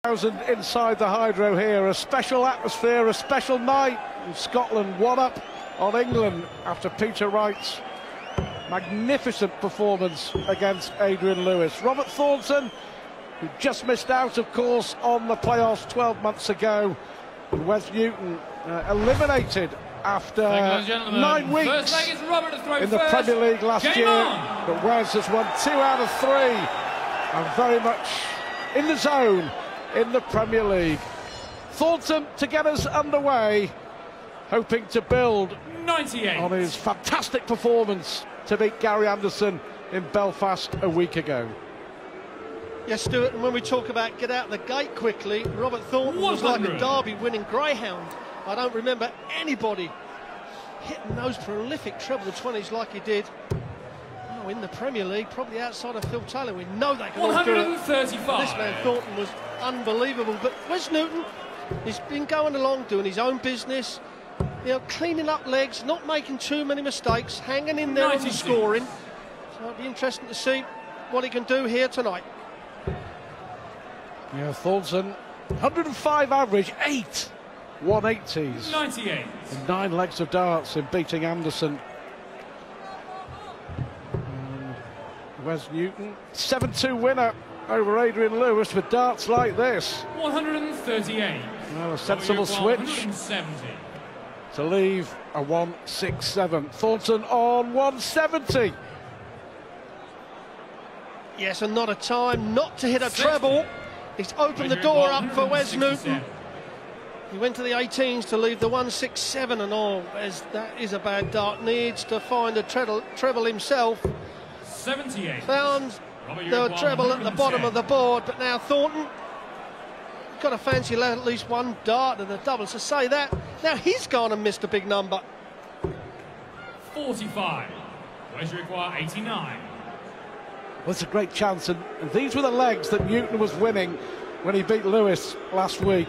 Inside the Hydro here, a special atmosphere, a special night. Scotland 1-up on England after Peter Wright's magnificent performance against Adrian Lewis. Robert Thornton, who just missed out, of course, on the playoffs 12 months ago. And Wes Newton eliminated after 9 weeks in the Premier League last year. But Wes has won 2 out of 3 and very much in the zone in the Premier League. Thornton to get us underway, hoping to build 98 on his fantastic performance to beat Gary Anderson in Belfast a week ago. Yes, Stuart, and when we talk about get out the gate quickly, Robert Thornton was like a Derby winning greyhound. I don't remember anybody hitting those prolific treble 20s like he did. Oh, in the Premier League, probably outside of Phil Taylor. We know they can all do it. 135. This man Thornton was unbelievable. But Wes Newton, he's been going along, doing his own business, you know, cleaning up legs, not making too many mistakes, hanging in there on the scoring. So it'll be interesting to see what he can do here tonight. Yeah, Thornton, 105 average, 8 180s. 98. And 9 legs of darts in beating Anderson. Wes Newton, 7-2 winner over Adrian Lewis with darts like this. 138. Well, a sensible switch to leave a 167. Thornton on 170. Yes, and not a time not to hit a treble. He's opened the door up for Wes Newton. He went to the 18s to leave the 167, and oh, Wes, that is a bad dart. Needs to find a treble himself. 78. Found the treble at the bottom of the board, but now Thornton got to fancy at least one dart and a double. So say that. Now he's gone and missed a big number. 45. Wes require 89. Well, it's a great chance, and these were the legs that Newton was winning when he beat Lewis last week.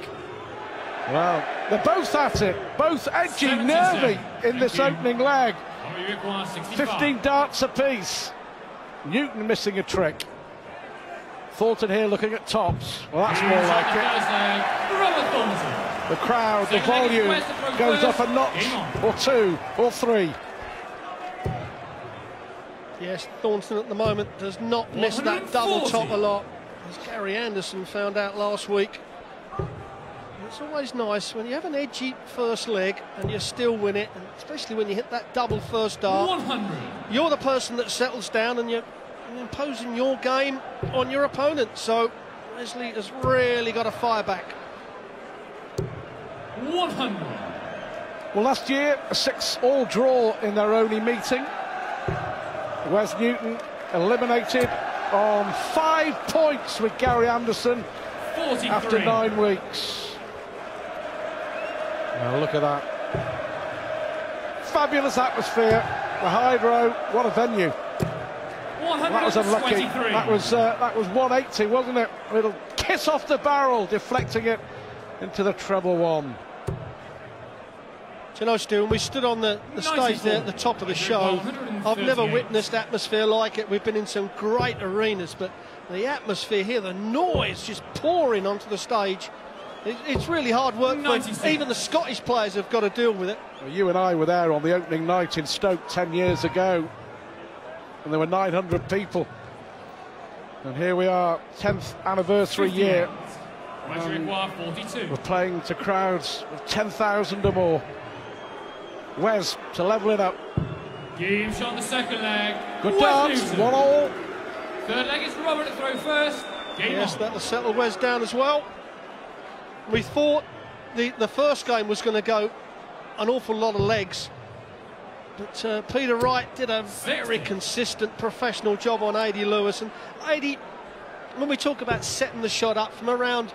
Well, they're both at it, both edgy, nervy in this opening leg. 15 darts apiece. Newton missing a trick. Thornton here looking at tops. Well, that's more like it. The crowd, the volume goes up a notch or 2 or 3. Yes, Thornton at the moment does not miss that double top a lot, as Gary Anderson found out last week. It's always nice when you have an edgy first leg and you still win it, and especially when you hit that double first dart. 100. You're the person that settles down and you're imposing your game on your opponent. So Wesley has really got to fire back. 100. Well, last year, a 6-all draw in their only meeting. Wes Newton eliminated on 5 points with Gary Anderson 43. after 9 weeks. Now look at that. Fabulous atmosphere. The Hydro, what a venue. That was unlucky. That was 180, wasn't it? A little kiss off the barrel, deflecting it into the treble 1. Do you know, Stu, when we stood on the stage there at the top of the show, I've never witnessed atmosphere like it. We've been in some great arenas, but the atmosphere here, the noise just pouring onto the stage, it's really hard work. Even the Scottish players have got to deal with it. Well, you and I were there on the opening night in Stoke 10 years ago, and there were 900 people. And here we are, 10th anniversary year. We're playing to crowds of 10,000 or more. Wes to level it up. Game shot the second leg. Good dance, 1-all. Third leg is Robert to throw first. Yes, that'll settle Wes down as well. We thought the first game was going to go an awful lot of legs, but Peter Wright did a very consistent professional job on Adi Lewis. And Adi, when we talk about setting the shot up from around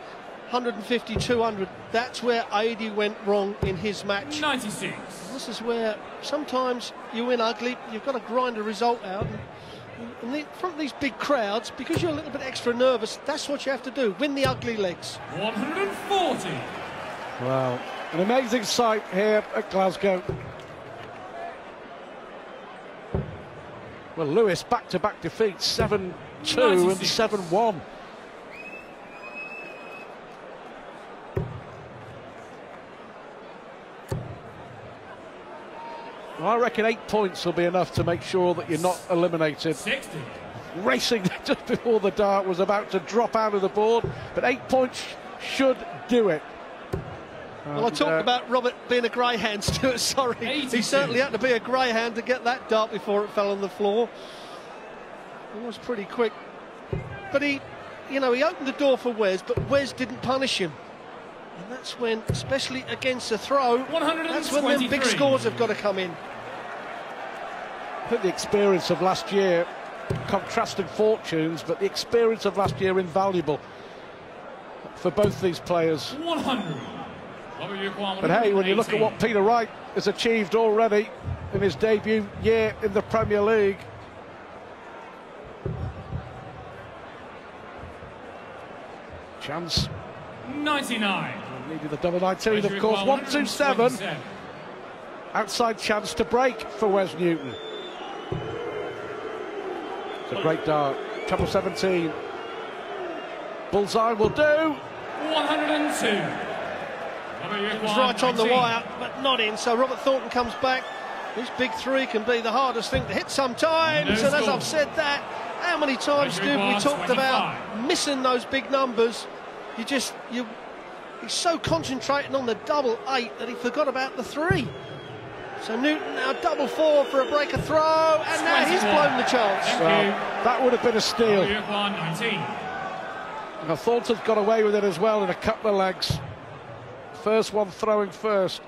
150, 200, that's where Adi went wrong in his match. 96. This is where sometimes you win ugly, you've got to grind a result out. And in front of these big crowds, because you're a little bit extra nervous, that's what you have to do, win the ugly legs. 140. Wow, an amazing sight here at Glasgow. Well, Lewis back-to-back defeats, 7-2 and 7-1. Well, I reckon 8 points will be enough to make sure that you're not eliminated. 60. Racing just before the dart was about to drop out of the board, but 8 points should do it. Well, I talked about Robert being a greyhound, Stuart, sorry. 82. He certainly had to be a greyhound to get that dart before it fell on the floor. It was pretty quick. But he opened the door for Wes, but Wes didn't punish him. And that's when, especially against a throw, that's when them big scores have got to come in. I think the experience of last year, contrasting fortunes, but the experience of last year invaluable for both these players. 100. But hey, when you look at what Peter Wright has achieved already in his debut year in the Premier League. Chance. 99. Needed the double 19, of course. 1-2-7. Outside chance to break for Wes Newton. It's a great dart. Treble 17. Bullseye will do. 102. It was right on the wire, but not in. So Robert Thornton comes back. This big three can be the hardest thing to hit sometimes. And as I've said that, how many times do we talked about missing those big numbers? He's so concentrating on the double 8 that he forgot about the 3. So Newton now double 4 for a breaker throw, and now he's blown the chance. Well, that would have been a steal. 19. Now Thornton's got away with it as well in a couple of legs. First one throwing first.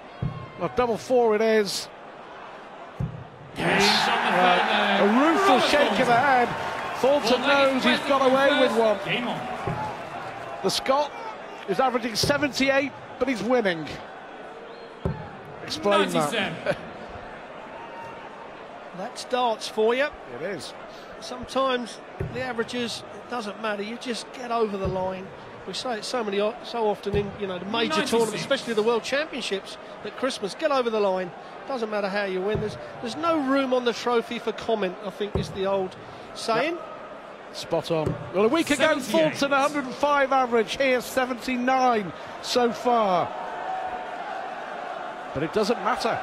Well, double 4 it is. Yes. A rueful shake of the head. Thornton knows he's got away with one. The Scot is averaging 78, but he's winning. Explain 97. that. That's darts for you. It is. Sometimes the averages, it doesn't matter. You just get over the line. We say it so often in the major 96. tournaments, especially the World Championships at Christmas. Get over the line. Doesn't matter how you win. There's no room on the trophy for comment, I think is the old saying. Yep. Spot on. Well, a week ago, Thornton 105 average. Here, 79 so far. But it doesn't matter.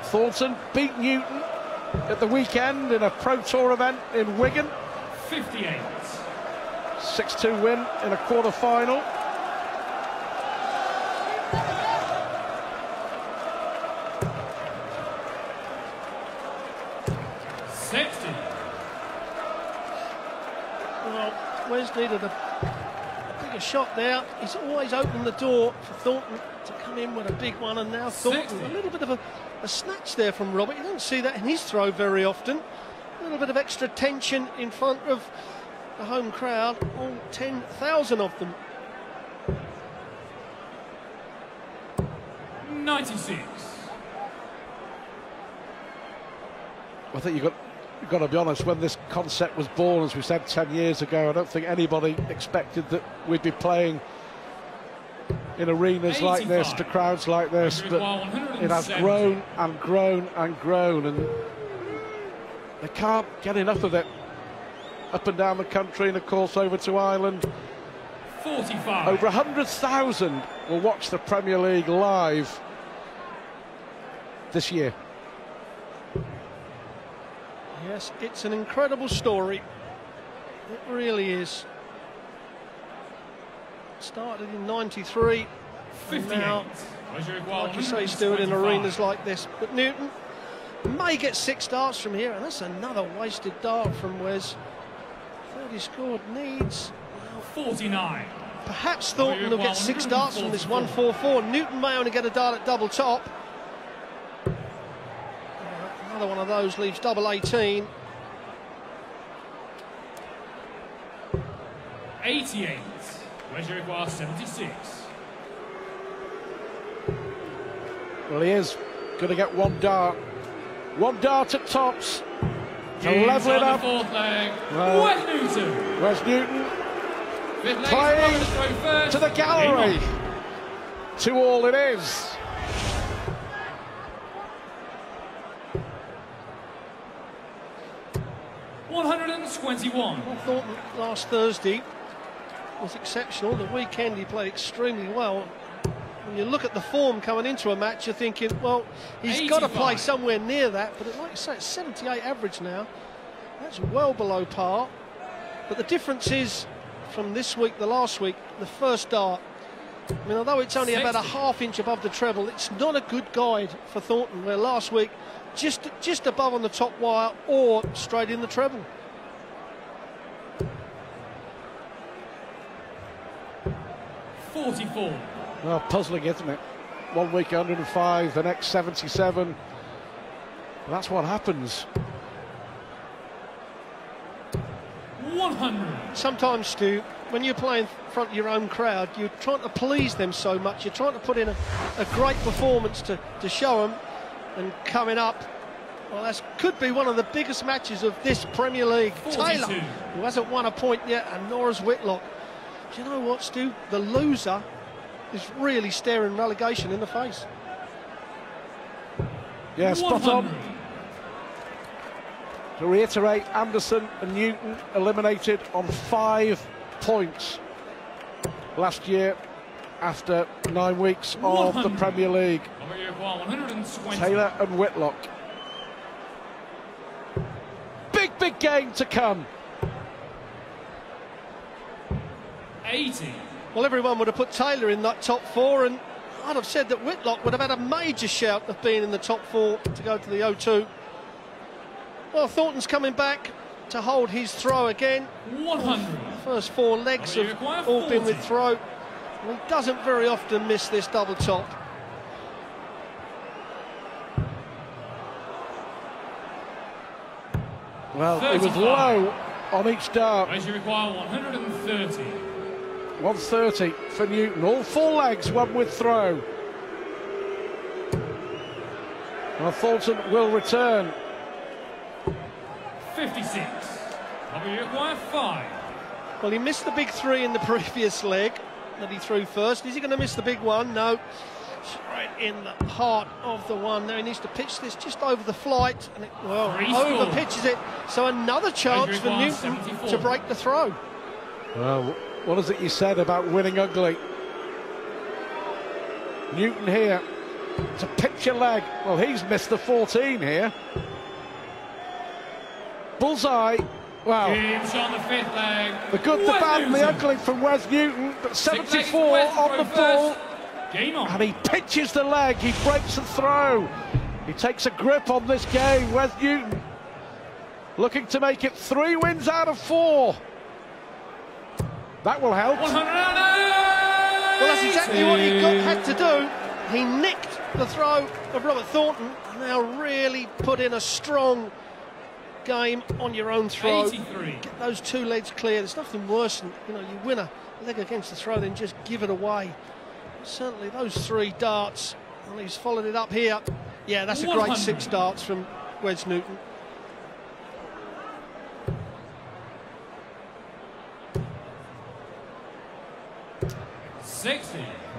Thornton beat Newton at the weekend in a Pro Tour event in Wigan. 58. 6-2 win in a quarter-final. Well, Wes needed a bigger shot there. He's always opened the door for Thornton to come in with a big one, and now Thornton, a little bit of a snatch there from Robert. You don't see that in his throw very often. A little bit of extra tension in front of the home crowd, all 10,000 of them. 96. I think you've got to be honest, when this concept was born, as we said 10 years ago, I don't think anybody expected that we'd be playing in arenas 85. like this, to crowds like this, but it has grown and grown and grown, and they can't get enough of it. Up and down the country, and of course over to Ireland. 45. Over 100,000 will watch the Premier League live this year. Yes, it's an incredible story. It really is. Started in '93. 58. Now, like you say, Stuart, in arenas like this. But Newton may get 6 darts from here, and that's another wasted dart from Wes. 30 scored needs. 49. Perhaps Thornton will get 6 darts from this 144. Newton may only get a dart at double top. Another one of those leaves double 18. 88. Where's your require 76? Well, he is going to get 1 dart. 1 dart at tops to level it up. Fourth leg. Wes Newton. Wes Newton Fifth leg playing to the gallery. 2-all it is. $121. I thought last Thursday was exceptional. The weekend he played extremely well. when you look at the form coming into a match, you're thinking, well, he's got to play somewhere near that. But like you say, it's 78 average now. That's well below par. But the difference is, from this week, the last week, the first dart, I mean, although it's only about a ½ inch above the treble, it's not a good guide for Thornton, where last week, just above on the top wire or straight in the treble. Well, puzzling, isn't it? 1 week 105, the next 77. That's what happens. 100. Sometimes, Stu, when you're playing in front of your own crowd, you're trying to please them so much. You're trying to put in a great performance to show them. And coming up, well, that could be one of the biggest matches of this Premier League. 42. Taylor, who hasn't won a point yet, and nor has Whitlock. Do you know what, Stu? The loser is really staring relegation in the face. Yeah, spot on. To reiterate, Anderson and Newton eliminated on 5 points last year after 9 weeks of the Premier League. 120. Taylor and Whitlock. Big game to come. 80. Well, everyone would have put Taylor in that top 4, and I'd have said that Whitlock would have had a major shout of being in the top 4 to go to the O2. Well, Thornton's coming back to hold his throw again. 100. First 4 legs have all been with throw. And he doesn't very often miss this double top. Well, it was low on each dart. As you require 130. 130 for Newton. All 4 legs, one with throw. Well, Thornton will return. 56. You require 5. Well, he missed the big 3 in the previous leg that he threw first. Is he going to miss the big one? No. Straight in the heart of the one. Now he needs to pitch this just over the flight, and it, well, over pitches it. So another chance for Newton 74. To break the throw. Well, what is it you said about winning ugly? Newton here to pitch a leg. Well, he's missed the 14 here. Bullseye. Wow. On the 5th leg. The good, the bad, and the ugly from Wes Newton, but 74 on the ball. Game on. And he pitches the leg, he breaks the throw. He takes a grip on this game, Wes Newton. Looking to make it 3 wins out of 4. That will help. 108. Well, that's exactly what he had to do. He nicked the throw of Robert Thornton, and now really put in a strong game on your own throw. 83. Get those 2 legs clear. There's nothing worse than, you win a leg against the throw, then just give it away. Certainly those 3 darts, and he's followed it up here. Yeah, that's a great 6 darts from Wes Newton.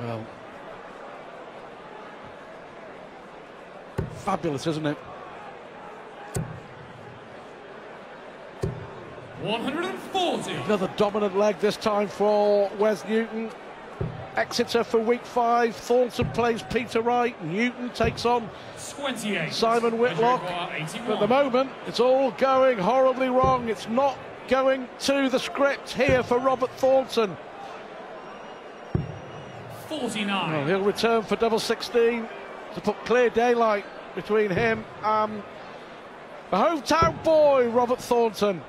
Well, fabulous, isn't it? 140. Another dominant leg this time for Wes Newton. Exeter for week 5. Thornton plays Peter Wright. Newton takes on 28. Simon Whitlock. At the moment, it's all going horribly wrong. It's not going to the script here for Robert Thornton. 49. Well, he'll return for double 16 to put clear daylight between him and the hometown boy, Robert Thornton.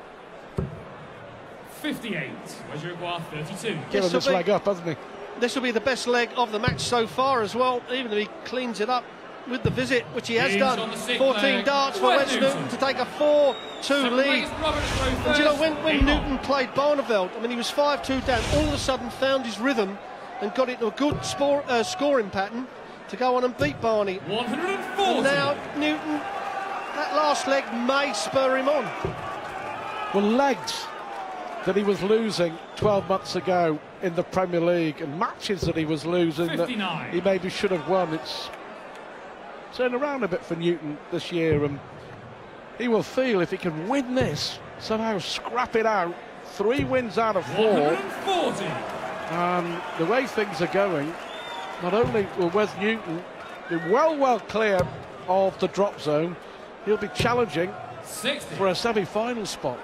58. Reservoir 32. Given this leg up, hasn't he? This will be the best leg of the match so far as well, even if he cleans it up with the visit, which he has done. 14 darts for Wes Newton to take a 4-2 lead. And you know, when Newton played Barneveld, I mean, he was 5-2 down, all of a sudden found his rhythm and got into a good scoring pattern to go on and beat Barney. 140. And now Newton, that last leg may spur him on. Well, legs that he was losing 12 months ago in the Premier League, and matches that he was losing 59. that he maybe should have won. It's turned around a bit for Newton this year, and he will feel if he can win this, somehow scrap it out, 3 wins out of 4. 140. The way things are going, not only will Wes Newton be well clear of the drop zone, he'll be challenging 60. for a semi-final spot.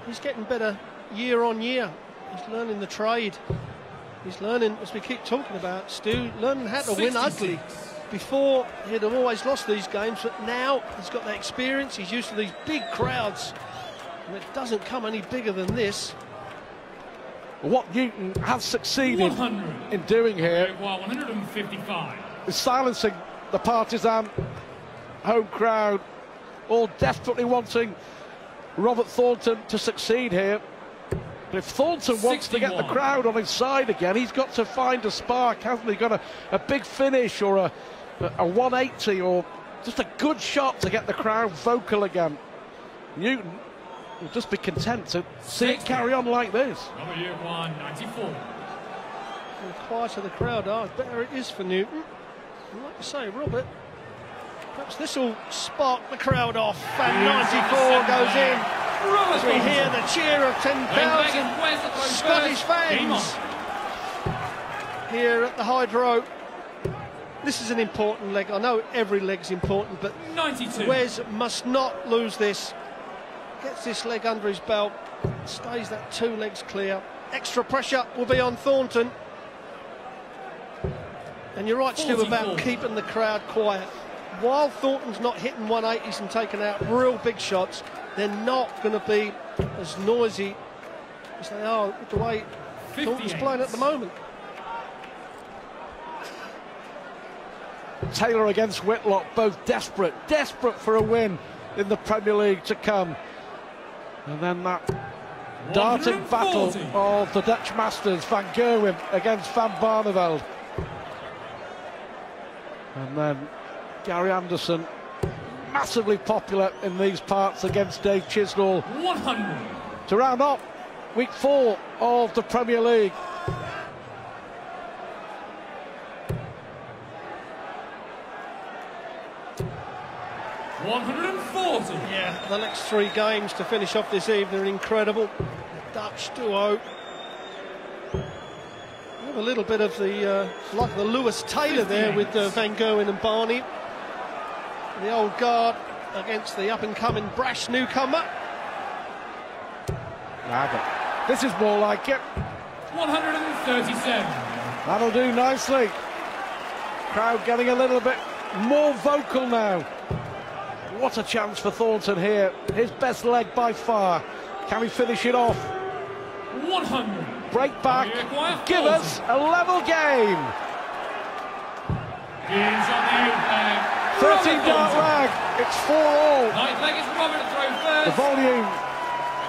He's getting better year on year. He's learning the trade. He's learning, as we keep talking about, Stu, learning how to win 66. ugly. Before, he'd have always lost these games, but now he's got that experience. He's used to these big crowds, and it doesn't come any bigger than this. What Newton has succeeded 100. in doing here Uruguay 155. is silencing the partisan home crowd, all desperately wanting Robert Thornton to succeed here. But if Thornton wants to get the 61. crowd on his side again, he's got to find a spark, hasn't he? Got a big finish or a 180 or just a good shot to get the crowd vocal again. Newton will just be content to see it carry on like this. Number Uruguay 94. The quieter the crowd are, the better it is for Newton. And like you say, Robert, perhaps this will spark the crowd off, and 94 goes in. As we hear the cheer of 10,000 Scottish fans here at the Hydro. This is an important leg. I know every leg's important, but 92. Wes must not lose this. Gets this leg under his belt, stays that 2 legs clear. Extra pressure will be on Thornton. And you're right, Stu, about 44. keeping the crowd quiet. While Thornton's not hitting 180s and taking out real big shots, they're not going to be as noisy as they are with the way Thornton's 58. playing at the moment. Taylor against Whitlock, both desperate for a win in the Premier League to come. And then that darting battle 140. of the Dutch Masters, Van Gerwen against Van Barneveld. And then Gary Anderson, massively popular in these parts against Dave Chisnall. 100. To round up week 4 of the Premier League. Yeah, the next 3 games to finish off this evening are incredible. The Dutch duo. We have a little bit of the like the Lewis Taylor there with Van Gerwen and Barney. The old guard against the up-and-coming brash newcomer. This is more like it. 137. That'll do nicely. Crowd getting a little bit more vocal now. What a chance for Thornton here. His best leg by far. Can he finish it off? 100. Break back. Give us a level game. He's on the open. 13-yard lag. It's 4-all. Ninth leg is Robert to throw The first. volume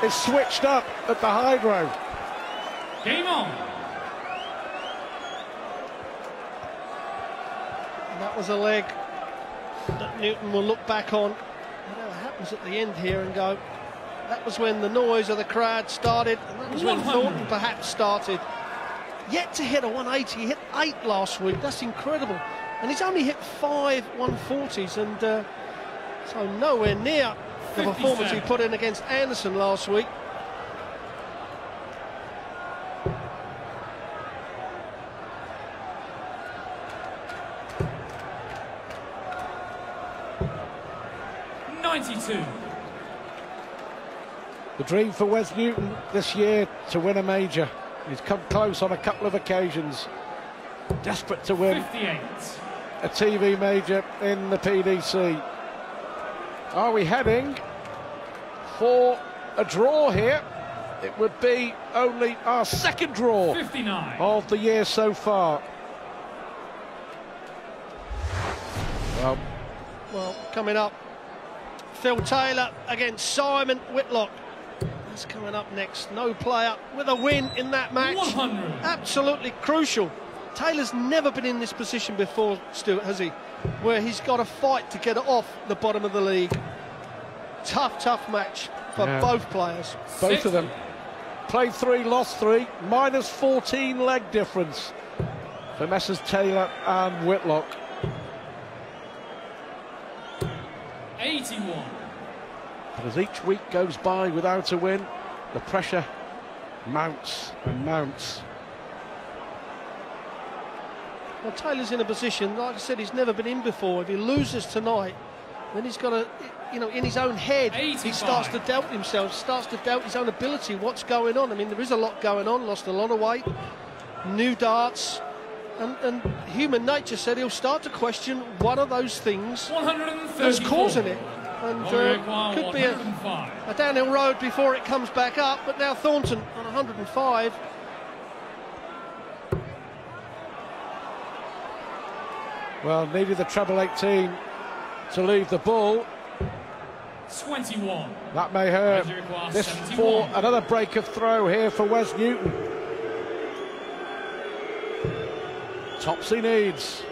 is switched up at the Hydro. Game on. And that was a leg that Newton will look back on. Whatever happens at the end here and go, that was when the noise of the crowd started, and that was when 100. Thornton perhaps started. Yet to hit a 180, he hit 8 last week, that's incredible. And he's only hit 5 140s, and so nowhere near the performance he 57. put in against Anderson last week. The dream for Wes Newton this year to win a major. He's come close on a couple of occasions. Desperate to win 58. a TV major in the PDC. Are we heading for a draw here? It would be only our second draw 59. of the year so far. Well, coming up, Phil Taylor against Simon Whitlock. That's coming up next. No player with a win in that match. 100. Absolutely crucial. Taylor's never been in this position before, Stuart, has he? Where he's got to fight to get it off the bottom of the league. Tough match for both players. Both of them. Played 3, lost 3, minus 14 leg difference for Messrs Taylor and Whitlock. 81. But as each week goes by without a win, the pressure Mounts and mounts. Well, Taylor's in a position, like I said, he's never been in before. If he loses tonight, then he's got to, you know, in his own head, 85. he starts to doubt himself, starts to doubt his own ability. What's going on? I mean, there is a lot going on. Lost a lot of weight, new darts, and human nature said he'll start to question one of those things that's causing it. And could be a downhill road before it comes back up. But now Thornton on 105. Well, needed the treble 18 to leave the ball. 21. That may hurt. This 71. for another break of throw here for Wes Newton. Topsy needs.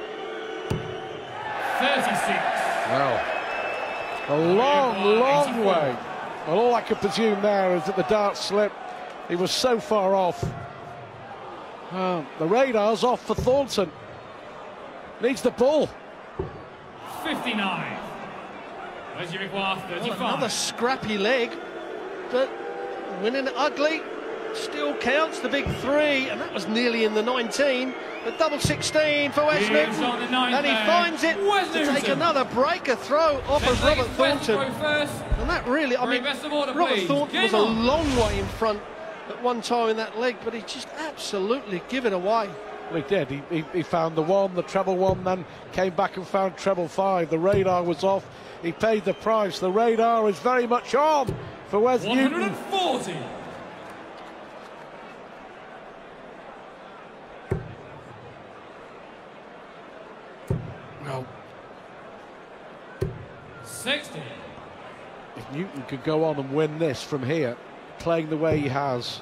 36. Well, a long way. Well, all I could presume there is that the dart slipped. He was so far off. The radar's off for Thornton. Needs the ball. 59. As you require 35. Well, another scrappy leg, but winning it ugly still counts. The big 3, and that was nearly in the 19. The double 16 for Wes Newton, and he finds it to take another breaker throw off of Robert Thornton. And that really, I mean, Robert Thornton was a long way in front at one time in that leg, but he just absolutely give it away. Well, he did. He found the 1, the treble 1, then came back and found treble 5. The radar was off. He paid the price. The radar is very much on for Wes Newton. 140. Well, 60. if Newton could go on and win this from here, playing the way he has,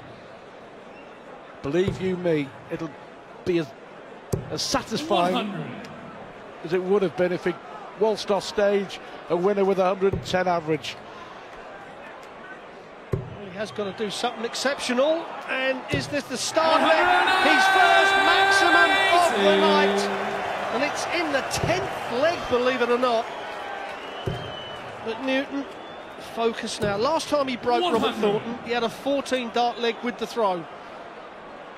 believe you me, it'll be as satisfying 100. as it would have been if he waltzed off stage a winner with 110 average. He has got to do something exceptional, and is this the start of it? His first maximum of the night, and it's in the 10th leg, believe it or not. But Newton, focus now. Last time he broke 100. Robert Thornton, he had a 14 dart leg with the throw.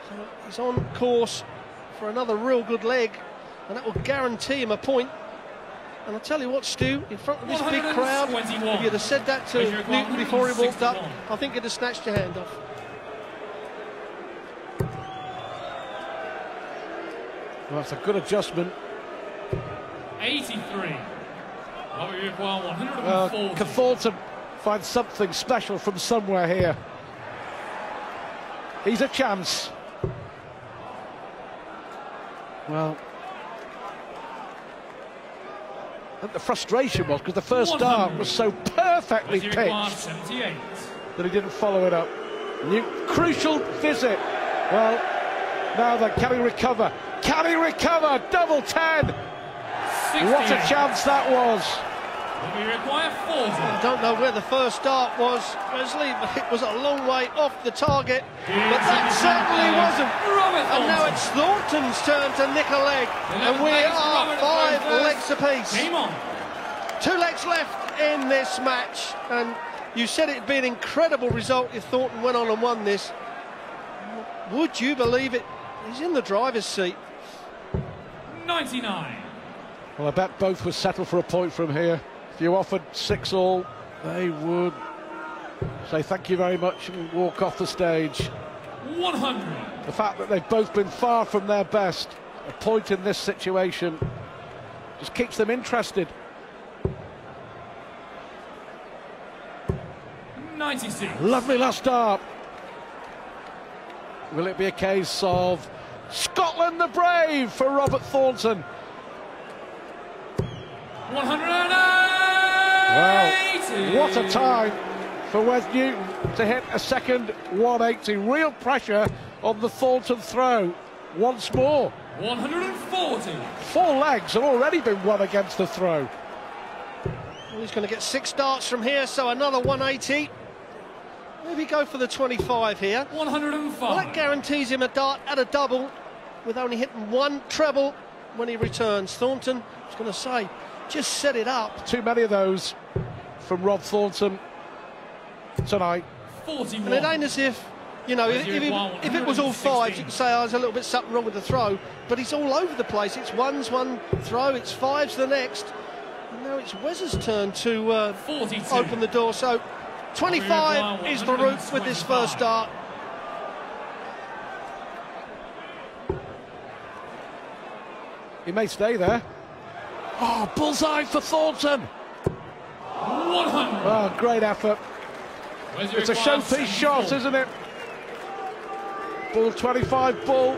So he's on course for another real good leg, and that will guarantee him a point. And I'll tell you what, Stu, in front of this big crowd, if you'd have said that to Newton before he walked up, I think he'd have snatched your hand off. Well, that's a good adjustment. 83. Can Thornton find something special from somewhere here? He's a chance. Well, and the frustration was because the first dart was so perfectly pitched that he didn't follow it up. Crucial visit. Well, now then, can he recover? Can he recover? Double 10. 68. What a chance that was. We require 40. I don't know where the first dart was, Wesley, but it was a long way off the target. But that certainly wasn't. And now it's Thornton's turn to nick a leg. And we are 5 legs apiece. Game on. 2 legs left in this match. And you said it'd be an incredible result if Thornton went on and won this. Would you believe it? He's in the driver's seat. 99. Well, I bet both would settle for a point from here. If you offered 6-all, they would say thank you very much and walk off the stage. 100. The fact that they've both been far from their best, a point in this situation, just keeps them interested. 96. Lovely last dart. Will it be a case of Scotland the Brave for Robert Thornton? 180. Well, what a time for Wes Newton to hit a second 180. Real pressure on the Thornton throw once more. 140. 4 legs have already been won against the throw. Well, he's going to get 6 darts from here, so another 180. Maybe go for the 25 here. 105. Well, that guarantees him a dart at a double with only hitting 1 treble when he returns. Thornton, I was going to say, just set it up. Too many of those from Rob Thornton tonight. 41. And it ain't as if You know, if it was all fives, you could say, oh, there's a little bit something wrong with the throw, but he's all over the place. It's ones one throw, it's fives the next. And now it's Wes's turn to open the door. So 25 is the route with this first dart. He may stay there. Oh, bullseye for Thornton. 100. Oh, great effort. It's a showpiece shot, isn't it? Ball 25, ball.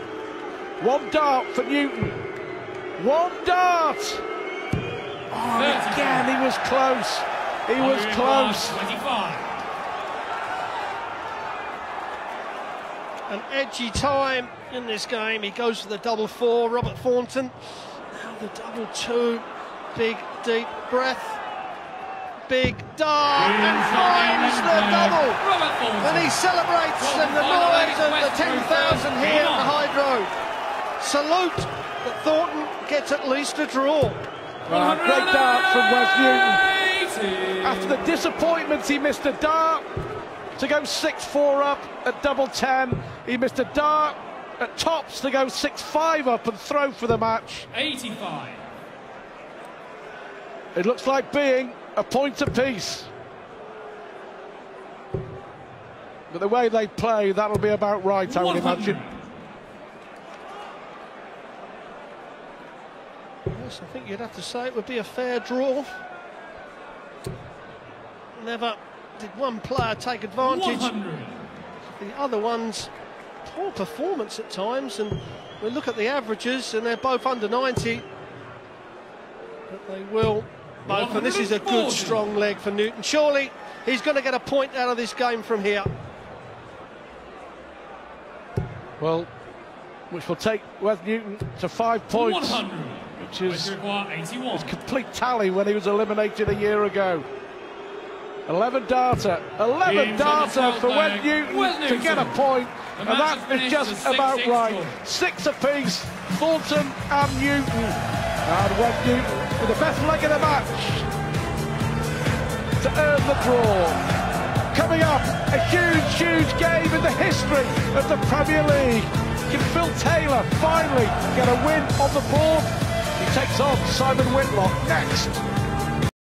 One dart for Newton. One dart. Oh, again, he was close. He was close. 25. An edgy time in this game. He goes for the double four, Robert Thornton. Now the double two. Big, deep breath. Big dart and finds the double. And he celebrates in the noise of the 10,000 here at the Hydro. Salute that Thornton gets at least a draw. Great dart from Wes Newton. After the disappointments, he missed a dart to go 6-4 up at double 10. He missed a dart at tops to go 6-5 up and throw for the match. 85. It looks like being a point apiece. But the way they play, that'll be about right, I would imagine. Yes, I think you'd have to say it would be a fair draw. Never did one player take advantage. 100. The other one's poor performance at times, and we look at the averages and they're both under 90. But they will both, and this is a good strong leg for Newton. Surely he's going to get a point out of this game from here. Well, which will take Wes Newton to 5 points, 100. which is his complete tally when he was eliminated a year ago. 11 darter for Wes Newton to get a point, and that is just about right. 6 apiece, Thornton and Newton. And Wes Newton with the best leg of the match to earn the draw. Coming up, a huge game in the history of the Premier League. Can Phil Taylor finally get a win on the board? He takes on Simon Whitlock next.